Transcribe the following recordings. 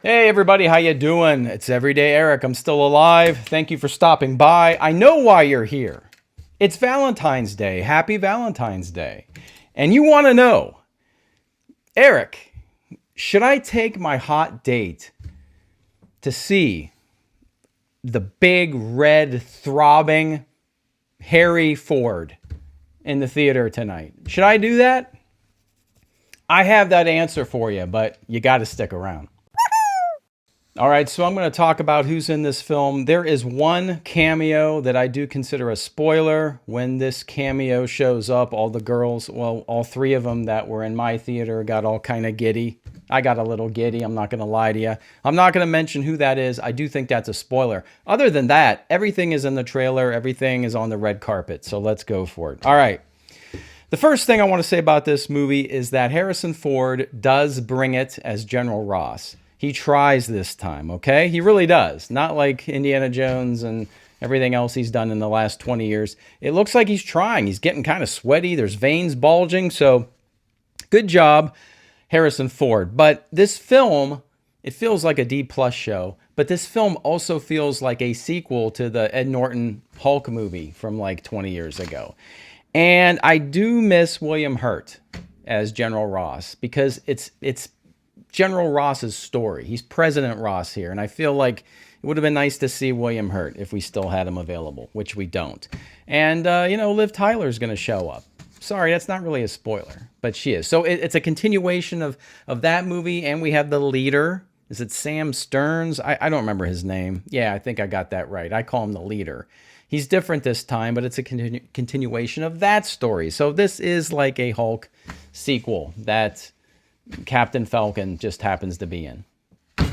Hey everybody, how you doing? It's Everyday Eric. I'm still alive. Thank you for stopping by. I know why you're here. It's Valentine's Day. Happy Valentine's Day. And you want to know, Eric, should I take my hot date to see the big red throbbing Harry Ford in the theater tonight? Should I do that? I have that answer for you, but you got to stick around. All right, so I'm going to talk about who's in this film. There is one cameo that I do consider a spoiler. When this cameo shows up, all the girls, well, all three of them that were in my theater got all kind of giddy. I got a little giddy, I'm not going to lie to you. I'm not going to mention who that is. I do think that's a spoiler. Other than that, everything is in the trailer. Everything is on the red carpet, so let's go for it. All right. The first thing I want to say about this movie is that Harrison Ford does bring it as General Ross. He tries this time, okay? He really does. Not like Indiana Jones and everything else he's done in the last 20 years. It looks like he's trying. He's getting kind of sweaty. There's veins bulging. So good job, Harrison Ford. But this film, it feels like a D-plus show. But this film also feels like a sequel to the Ed Norton Hulk movie from like 20 years ago. And I do miss William Hurt as General Ross because it's General Ross's story. He's President Ross here, and I feel like it would have been nice to see William Hurt if we still had him available, which we don't. And, Liv Tyler's going to show up. Sorry, that's not really a spoiler, but she is. So it's a continuation of that movie, and we have the leader. Is it Sam Stearns? I don't remember his name. Yeah, I think I got that right. I call him the leader. He's different this time, but it's a continuation of that story. So this is like a Hulk sequel that Captain Falcon just happens to be in.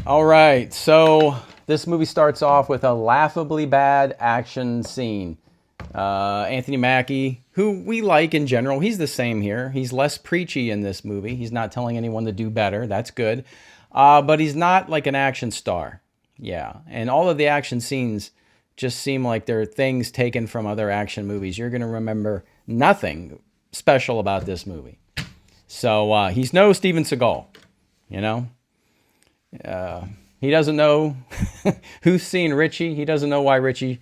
All right, so this movie starts off with a laughably bad action scene. Anthony Mackie, who we like in general, he's the same here. He's less preachy in this movie. He's not telling anyone to do better. That's good. But he's not like an action star. Yeah, and all of the action scenes just seem like they're things taken from other action movies. You're going to remember nothing special about this movie. So he's no Steven Seagal, you know. He doesn't know who's seen Richie. He doesn't know why Richie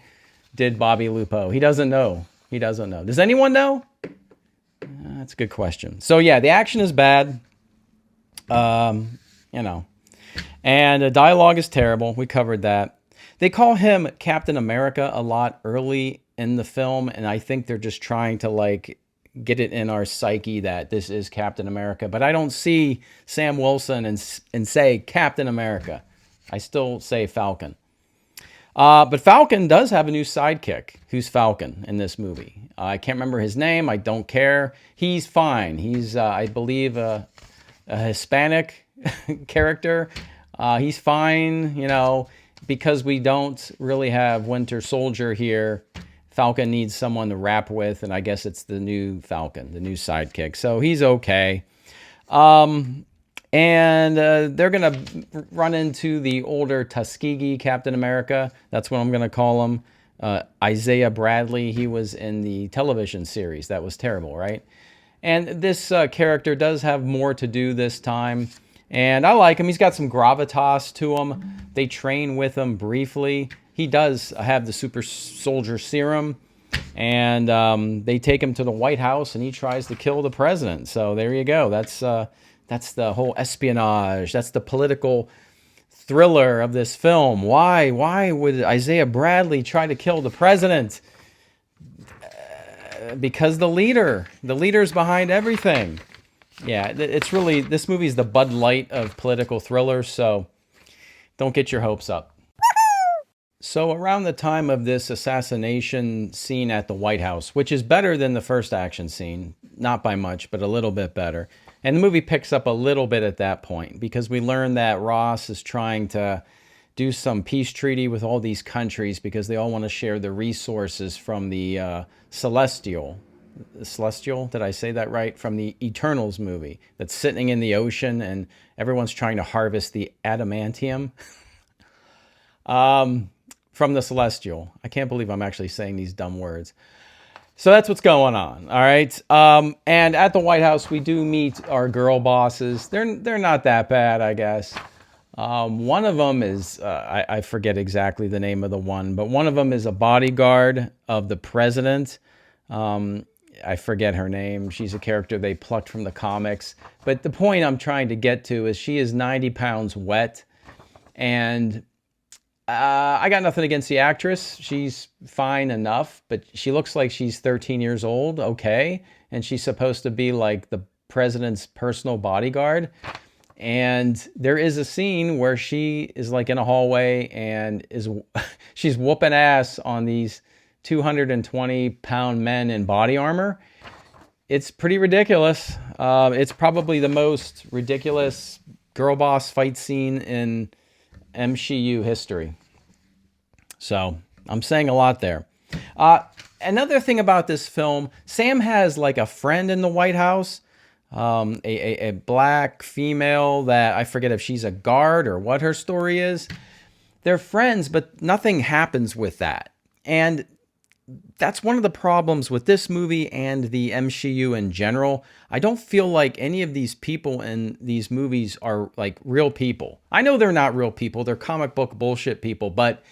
did Bobby Lupo. He doesn't know. He doesn't know. Does anyone know? That's a good question. So yeah, the action is bad. And the dialogue is terrible. We covered that. They call him Captain America a lot early in the film, and I think they're just trying to get it in our psyche that this is Captain America. But I don't see Sam Wilson and say Captain America. I still say Falcon. But Falcon does have a new sidekick. Who's Falcon in this movie? I can't remember his name. I don't care. He's fine. He's, I believe, a Hispanic character. He's fine, because we don't really have Winter Soldier here. Falcon needs someone to rap with, and I guess it's the new Falcon, the new sidekick. So he's okay. And they're going to run into the older Tuskegee Captain America. That's what I'm going to call him. Isaiah Bradley. He was in the television series. That was terrible, right? And this character does have more to do this time. And I like him. He's got some gravitas to him. They train with him briefly. He does have the super soldier serum. And they take him to the White House, and he tries to kill the president. So there you go. That's the whole espionage. That's the political thriller of this film. Why would Isaiah Bradley try to kill the president? Because the leader's behind everything. Yeah, it's really, this movie's the Bud Light of political thrillers, so don't get your hopes up. So around the time of this assassination scene at the White House, which is better than the first action scene, not by much, but a little bit better. And the movie picks up a little bit at that point because we learn that Ross is trying to do some peace treaty with all these countries because they all want to share the resources from the Celestial, did I say that right? From the Eternals movie that's sitting in the ocean and everyone's trying to harvest the adamantium. From the Celestial. I can't believe I'm actually saying these dumb words. So that's what's going on, all right? And at the White House, we do meet our girl bosses. They're not that bad, I guess. One of them is, I forget exactly the name of the one, but one of them is a bodyguard of the president. Um, I forget her name. She's a character they plucked from the comics. But the point I'm trying to get to is she is 90 pounds wet. And I got nothing against the actress. She's fine enough, but she looks like she's 13 years old. Okay. And she's supposed to be like the president's personal bodyguard. And there is a scene where she is like in a hallway and is she's whooping ass on these 220-pound men in body armor. It's pretty ridiculous. It's probably the most ridiculous girl boss fight scene in MCU history. So I'm saying a lot there. Another thing about this film, Sam has like a friend in the White House, a black female that I forget if she's a guard or what her story is. They're friends, but nothing happens with that. And that's one of the problems with this movie and the MCU in general. I don't feel like any of these people in these movies are like real people. I know they're not real people. They're comic book bullshit people, but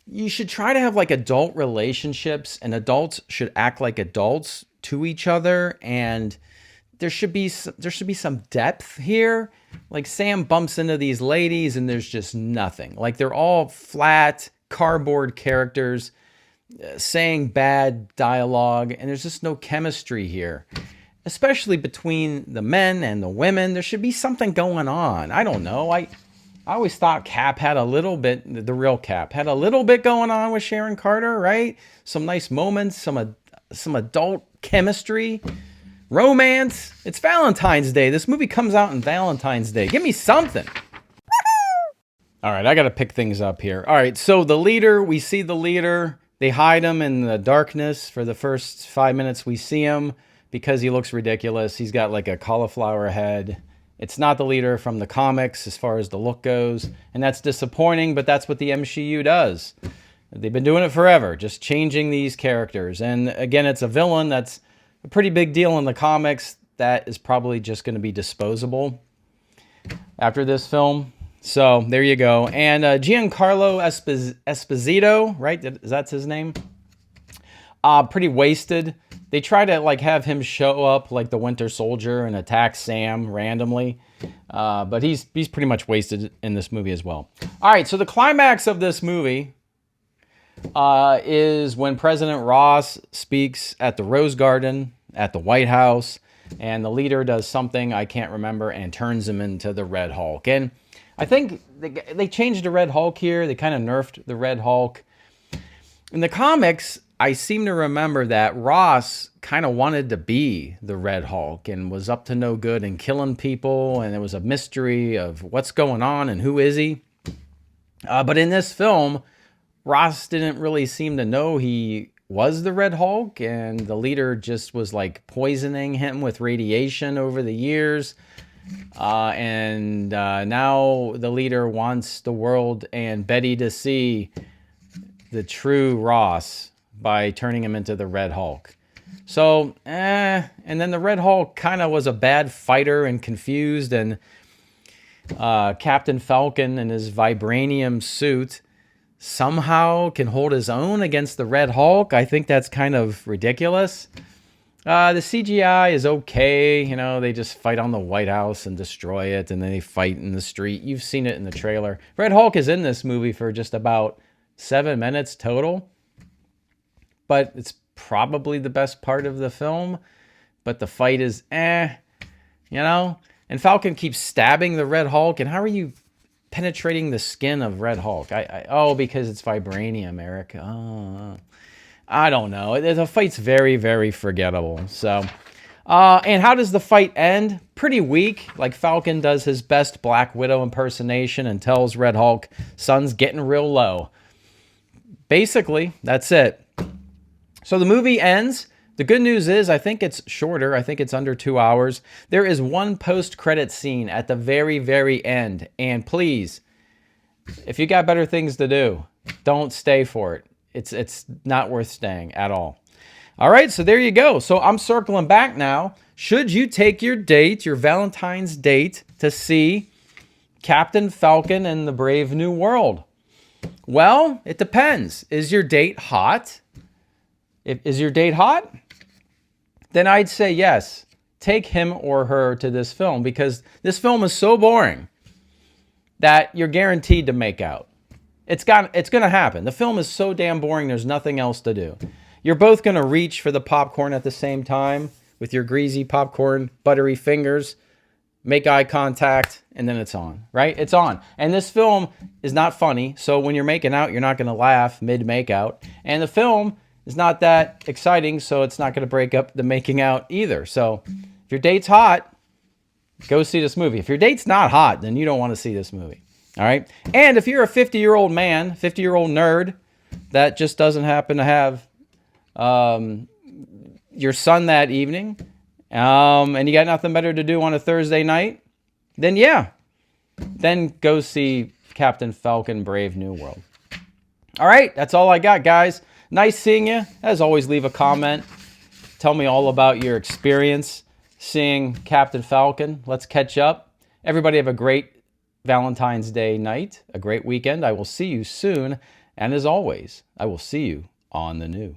you should try to have like adult relationships, and adults should act like adults to each other, and there should be some depth here. Like Sam bumps into these ladies and there's just nothing. Like they're all flat cardboard characters saying bad dialogue, and there's just no chemistry here, especially between the men and the women. There should be something going on. I don't know. I always thought Cap had a little bit, the real Cap had a little bit going on with Sharon Carter, right? Some nice moments, some adult chemistry, romance. It's Valentine's Day. This movie comes out on Valentine's Day. Give me something. All right, I got to pick things up here. All right, so the leader, we see the leader. They hide him in the darkness for the first 5 minutes we see him because he looks ridiculous. He's got like a cauliflower head. It's not the leader from the comics as far as the look goes, and that's disappointing, but that's what the MCU does. They've been doing it forever, just changing these characters. And again, it's a villain that's a pretty big deal in the comics that is probably just going to be disposable after this film. So there you go. And Giancarlo Esposito, right? That's his name. Pretty wasted. They try to like have him show up like the Winter Soldier and attack Sam randomly, but he's pretty much wasted in this movie as well. All right, so the climax of this movie is when President Ross speaks at the Rose Garden at the White House, and the leader does something I can't remember and turns him into the Red Hulk. And I think they changed the Red Hulk here. They kind of nerfed the Red Hulk. In the comics, I seem to remember that Ross kind of wanted to be the Red Hulk and was up to no good and killing people, and there was a mystery of what's going on and who is he. But in this film, Ross didn't really seem to know he was the Red Hulk, and the leader just was like poisoning him with radiation over the years. And now the leader wants the world and Betty to see the true Ross by turning him into the Red Hulk. So, and then the Red Hulk kind of was a bad fighter and confused, and Captain Falcon in his vibranium suit somehow can hold his own against the Red Hulk. I think that's kind of ridiculous. The CGI is okay. You know, they just fight on the White House and destroy it, and then they fight in the street. You've seen it in the trailer. Red Hulk is in this movie for just about 7 minutes total, but it's probably the best part of the film. But the fight is you know? And Falcon keeps stabbing the Red Hulk, and how are you penetrating the skin of Red Hulk? Oh, because it's vibranium, Eric. Oh, I don't know. The fight's very, very forgettable. So, and how does the fight end? Pretty weak. Like Falcon does his best Black Widow impersonation and tells Red Hulk, "Sun's getting real low." Basically, that's it. So the movie ends. The good news is I think it's shorter. I think it's under 2 hours. There is one post-credit scene at the very, very end. And please, if you got better things to do, don't stay for it. It's not worth staying at all. All right, so there you go. So I'm circling back now. Should you take your date, your Valentine's date, to see Captain Falcon and the Brave New World. Well, it depends. Is your date hot? Is your date hot? Then I'd say yes. Take him or her to this film, because this film is so boring that you're guaranteed to make out. It's going to happen. The film is so damn boring, there's nothing else to do. You're both going to reach for the popcorn at the same time with your greasy popcorn, buttery fingers, make eye contact, and then it's on, right? It's on. And this film is not funny, so when you're making out, you're not going to laugh mid-make-out. And the film is not that exciting, so it's not going to break up the making out either. So if your date's hot, go see this movie. If your date's not hot, then you don't want to see this movie, all right? And if you're a 50-year-old man, 50-year-old nerd that just doesn't happen to have your son that evening, and you got nothing better to do on a Thursday night, then yeah, then go see Captain Falcon Brave New World. All right, that's all I got, guys. Nice seeing you. As always, leave a comment. Tell me all about your experience seeing Captain Falcon. Let's catch up. Everybody have a great Valentine's Day night, a great weekend. I will see you soon. And as always, I will see you on the new.